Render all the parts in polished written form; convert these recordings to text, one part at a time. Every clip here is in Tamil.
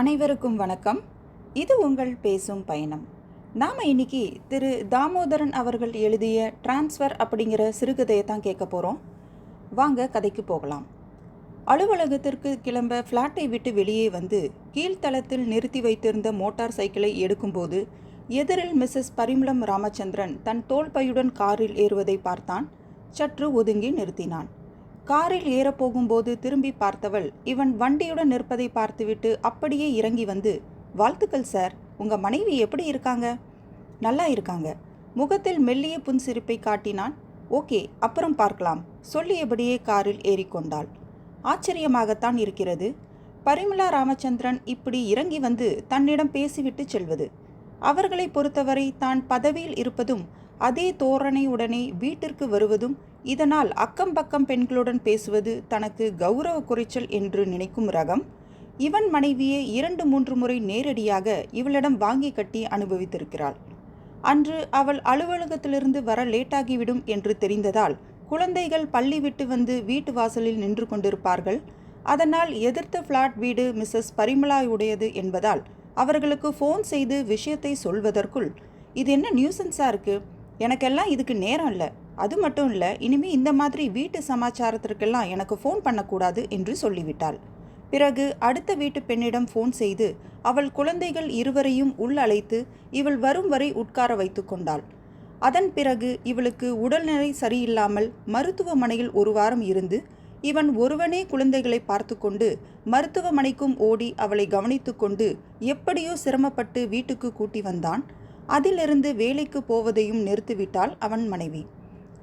அனைவருக்கும் வணக்கம். இது உங்கள் பேசும் பயணம். நாம் இன்னைக்கு திரு தாமோதரன் அவர்கள் எழுதிய டிரான்ஸ்ஃபர் அப்படிங்கிற சிறுகதையை தான் கேட்க போகிறோம். வாங்க கதைக்கு போகலாம். அலுவலகத்திற்கு கிளம்ப ஃப்ளாட்டை விட்டு வெளியே வந்து கீழ்த்தளத்தில் நிறுத்தி வைத்திருந்த மோட்டார் சைக்கிளை எடுக்கும்போது எதிரில் மிஸ்ஸஸ் பரிமளம் ராமச்சந்திரன் தன் தோள்பையுடன் காரில் ஏறுவதை பார்த்தான். சற்று ஒதுங்கி நிறுத்தினான். காரில் ஏறப்போகும்போது திரும்பி பார்த்தவள் இவன் வண்டியுடன் நிற்பதை பார்த்துவிட்டு அப்படியே இறங்கி வந்து, வாழ்த்துக்கள் சார், உங்கள் மனைவி எப்படி இருக்காங்க? நல்லா இருக்காங்க. முகத்தில் மெல்லிய புன்சிரிப்பை காட்டினான். ஓகே, அப்புறம் பார்க்கலாம் சொல்லியபடியே காரில் ஏறிக்கொண்டாள். ஆச்சரியமாகத்தான் இருக்கிறது. பரிமளா ராமச்சந்திரன் இப்படி இறங்கி வந்து தன்னிடம் பேசிவிட்டு செல்வது. அவர்களை பொறுத்தவரை தான் பதவியில் இருப்பதும் அதே தோரணையுடனே வீட்டிற்கு வருவதும் இதனால் அக்கம் பக்கம் பெண்களுடன் பேசுவது தனக்கு கௌரவ குறைச்சல் என்று நினைக்கும் ரகம். இவன் மனைவியை 2-3 முறை நேரடியாக இவளிடம் வாங்கி கட்டி அனுபவித்திருக்கிறாள். அன்று அவள் அலுவலகத்திலிருந்து வர லேட்டாகிவிடும் என்று தெரிந்ததால் குழந்தைகள் பள்ளி விட்டு வந்து வீட்டு வாசலில் நின்று கொண்டிருப்பார்கள். அதனால் எதிர்த்த ஃப்ளாட் வீடு மிஸ்ஸஸ் பரிமளாவுடையது என்பதால் அவர்களுக்கு ஃபோன் செய்து விஷயத்தை சொல்வதற்குள், இது என்ன நியூசன்ஸாக இருக்குது, எனக்கெல்லாம் இதுக்கு நேரம் இல்லை, அது மட்டும் இல்லை, இனிமேல் இந்த மாதிரி வீட்டு சமாச்சாரத்திற்கெல்லாம் எனக்கு ஃபோன் பண்ணக்கூடாது என்று சொல்லிவிட்டாள். பிறகு அடுத்த வீட்டு பெண்ணிடம் ஃபோன் செய்து அவள் குழந்தைகள் இருவரையும் உள் அழைத்து இவள் வரும் வரை உட்கார வைத்து கொண்டாள். அதன் பிறகு இவளுக்கு உடல்நிலை சரியில்லாமல் மருத்துவமனையில் 1 வாரம் இருந்து இவன் ஒருவனே குழந்தைகளை பார்த்து கொண்டு மருத்துவமனைக்கும் ஓடி அவளை கவனித்து கொண்டு எப்படியோ சிரமப்பட்டு வீட்டுக்கு கூட்டி வந்தான். அதிலிருந்து வேலைக்கு போவதையும் நிறுத்திவிட்டாள் அவன் மனைவி.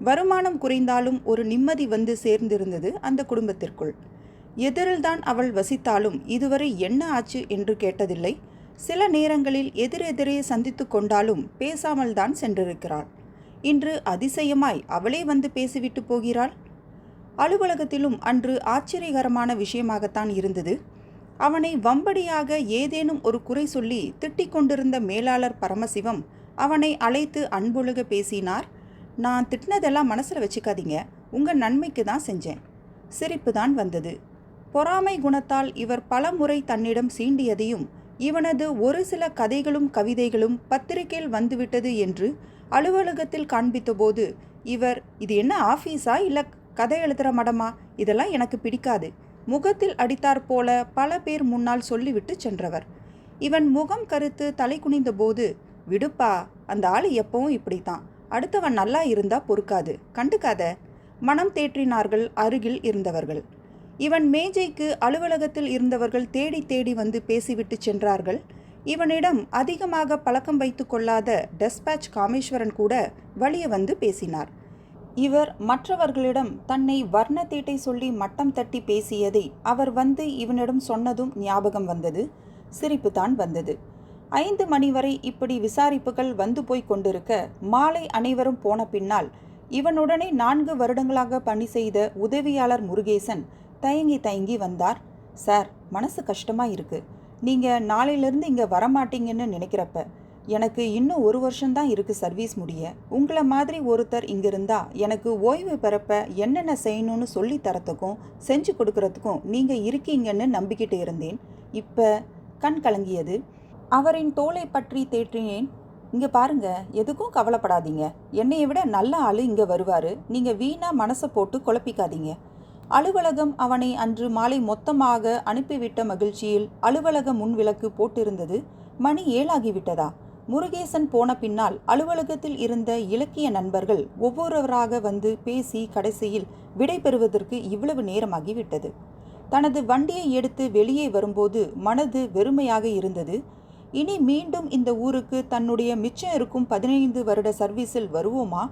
வருமானம் குறைந்தாலும் ஒரு நிம்மதி வந்து சேர்ந்திருந்தது அந்த குடும்பத்திற்குள். எதிரில்தான் அவள் வசித்தாலும் இதுவரை என்ன ஆச்சு என்று கேட்டதில்லை. சில நேரங்களில் எதிரெதிரே சந்தித்து கொண்டாலும் பேசாமல் தான் சென்றிருக்கிறாள். இன்று அதிசயமாய் அவளே வந்து பேசிவிட்டு போகிறாள். அலுவலகத்திலும் அன்று ஆச்சரியகரமான விஷயமாகத்தான் இருந்தது. அவனை வம்படியாக ஏதேனும் ஒரு குறை சொல்லி திட்டிக் கொண்டிருந்த மேலாளர் பரமசிவம் அவனை அழைத்து அன்பொழுக பேசினார். நான் திட்டினதெல்லாம் மனசில் வச்சுக்காதீங்க, உங்கள் நன்மைக்கு தான் செஞ்சேன். சிரிப்பு தான் வந்தது. பொறாமை குணத்தால் இவர் பல முறை தன்னிடம் சீண்டியதையும் இவனது ஒரு சில கதைகளும் கவிதைகளும் பத்திரிகையில் வந்துவிட்டது என்று அலுவலகத்தில் காண்பித்தபோது இவர், இது என்ன ஆஃபீஸா இல்லை கதை எழுதுகிற மடமா, இதெல்லாம் எனக்கு பிடிக்காது, முகத்தில் அடித்தாற் போல பல பேர் முன்னால் சொல்லிவிட்டு சென்றவர். இவன் முகம் கருத்து தலை குனிந்த போது, விடுப்பா, அந்த ஆள் எப்பவும் இப்படித்தான், அடுத்தவன் நல்லா இருந்தா பொறுக்காது, கண்டுக்காத, மனம் தேற்றினார்கள் அருகில் இருந்தவர்கள். இவன் மேஜைக்கு அலுவலகத்தில் இருந்தவர்கள் தேடி தேடி வந்து பேசிவிட்டு சென்றார்கள். இவனிடம் அதிகமாக பழக்கம் வைத்து கொள்ளாத டெஸ்பாச் காமேஸ்வரன் கூட வழிய வந்து பேசினார். இவர் மற்றவர்களிடம் தன்னை வர்ணத்தீட்டை சொல்லி மட்டம் தட்டி பேசியதை அவர் வந்து இவனிடம் சொன்னதும் ஞாபகம் வந்தது. சிரிப்புதான் வந்தது. 5 மணி வரை இப்படி விசாரிப்புகள் வந்து போய் கொண்டிருக்க மாலை அனைவரும் போன பின்னால் இவனுடனே 4 வருடங்களாக பணி செய்த உதவியாளர் முருகேசன் தயங்கி தயங்கி வந்தார். சார், மனசு கஷ்டமாக இருக்குது, நீங்கள் நாளையிலேருந்து இங்கே வரமாட்டீங்கன்னு நினைக்கிறப்ப எனக்கு இன்னும் 1 வருஷம்தான் இருக்குது சர்வீஸ் முடிய. உங்களை மாதிரி ஒருத்தர் இங்கே இருந்தால் எனக்கு ஓய்வு பெறப்ப என்னென்ன செய்யணும்னு சொல்லி தரத்துக்கும் செஞ்சு கொடுக்கறதுக்கும் நீங்கள் இருக்கீங்கன்னு நம்பிக்கிட்டு இருந்தேன். இப்போ கண் கலங்கியது. அவரின் தோலை பற்றி தேற்றினேன். இங்கே பாருங்க, எதுக்கும் கவலைப்படாதீங்க, என்னையை விட நல்ல ஆள் இங்கே வருவார், நீங்கள் வீணாக மனசை போட்டு குழப்பிக்காதீங்க. அலுவலகம் அவனை அன்று மாலை மொத்தமாக அனுப்பிவிட்ட மகிழ்ச்சியில் அலுவலக முன்விளக்கு போட்டிருந்தது. மணி 7 ஆகிவிட்டதா? முருகேசன் போன பின்னால் அலுவலகத்தில் இருந்த இலக்கிய நண்பர்கள் ஒவ்வொருவராக வந்து பேசி கடைசியில் விடை பெறுவதற்கு இவ்வளவு நேரமாகிவிட்டது. தனது வண்டியை எடுத்து வெளியே வரும்போது மனது வெறுமையாக இருந்தது. இனி மீண்டும் இந்த ஊருக்கு தன்னுடைய மிச்சம் இருக்கும் 15 வருட சர்வீஸில் வருவோமா?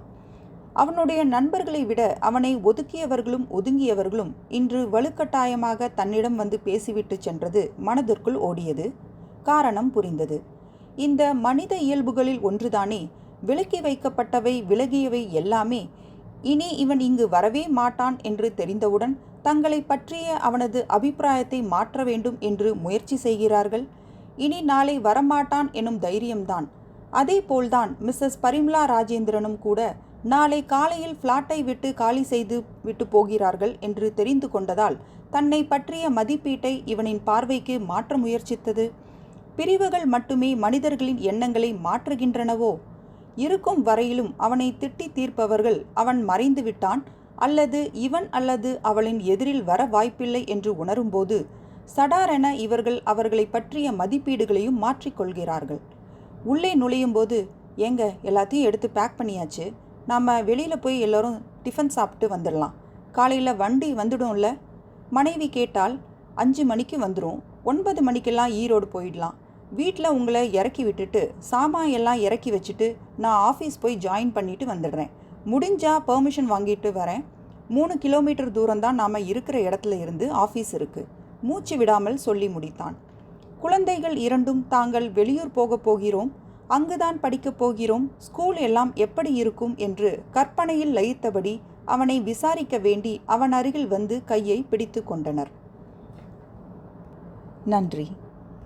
அவனுடைய நண்பர்களை விட அவனை ஒதுக்கியவர்களும் ஒதுங்கியவர்களும் இன்று வலுக்கட்டாயமாக தன்னிடம் வந்து பேசிவிட்டு சென்றது மனதிற்குள் ஓடியது. காரணம் புரிந்தது. இந்த மனித இயல்புகளில் ஒன்றுதானே. விலக்கி வைக்கப்பட்டவை விலகியவை எல்லாமே இனி இவன் இங்கு வரவே மாட்டான் என்று தெரிந்தவுடன் தங்களை பற்றிய அவனது அபிப்பிராயத்தை மாற்ற வேண்டும் என்று முயற்சி செய்கிறார்கள். இனி நாளை வரமாட்டான் எனும் தைரியம்தான். அதே போல்தான் மிஸ்ஸஸ் பரிமளா ராஜேந்திரனும் கூட நாளை காலையில் ஃப்ளாட்டை விட்டு காலி செய்து விட்டு போகிறார்கள் என்று தெரிந்து கொண்டதால் தன்னை பற்றிய மதிப்பீட்டை இவனின் பார்வைக்கு மாற்ற முயற்சித்தது. பிரிவுகள் மட்டுமே மனிதர்களின் எண்ணங்களை மாற்றுகின்றனவோ? இருக்கும் வரையிலும் அவனை திட்டி தீர்ப்பவர்கள் அவன் மறைந்து விட்டான் அல்லது இவன் அல்லது அவளின் எதிரில் வர வாய்ப்பில்லை என்று உணரும்போது சடாரென இவர்கள் அவர்களை பற்றிய மதிப்பீடுகளையும் மாற்றிக்கொள்கிறார்கள். உள்ளே நுழையும்போது, ஏங்க எல்லாத்தையும் எடுத்து பேக் பண்ணியாச்சு, நாம் வெளியில் போய் எல்லோரும் டிஃபன் சாப்பிட்டு வந்துடலாம், காலையில் வண்டி வந்துடும்ல? மனைவி கேட்டால் 5 மணிக்கு வந்துடும், 9 மணிக்கெல்லாம் ஈரோடு போயிடலாம், வீட்டில் உங்களை இறக்கி விட்டுட்டு சாமான் எல்லாம் இறக்கி வச்சுட்டு நான் ஆஃபீஸ் போய் ஜாயின் பண்ணிட்டு வந்துடுறேன், முடிஞ்சால் பெர்மிஷன் வாங்கிட்டு வரேன், 3 கிலோமீட்டர் தூரம்தான் நாம் இருக்கிற இடத்துல இருந்து ஆஃபீஸ் இருக்குது, மூச்சு விடாமல் சொல்லி முடித்தான். குழந்தைகள் இரண்டும் தாங்கள் வெளியூர் போகப் போகிறோம், அங்குதான் படிக்கப் போகிறோம், ஸ்கூல் எல்லாம் எப்படி இருக்கும் என்று கற்பனையில் லயித்தபடி அவனை விசாரிக்க வேண்டி அவன் அருகில் வந்து கையை பிடித்து கொண்டனர். நன்றி.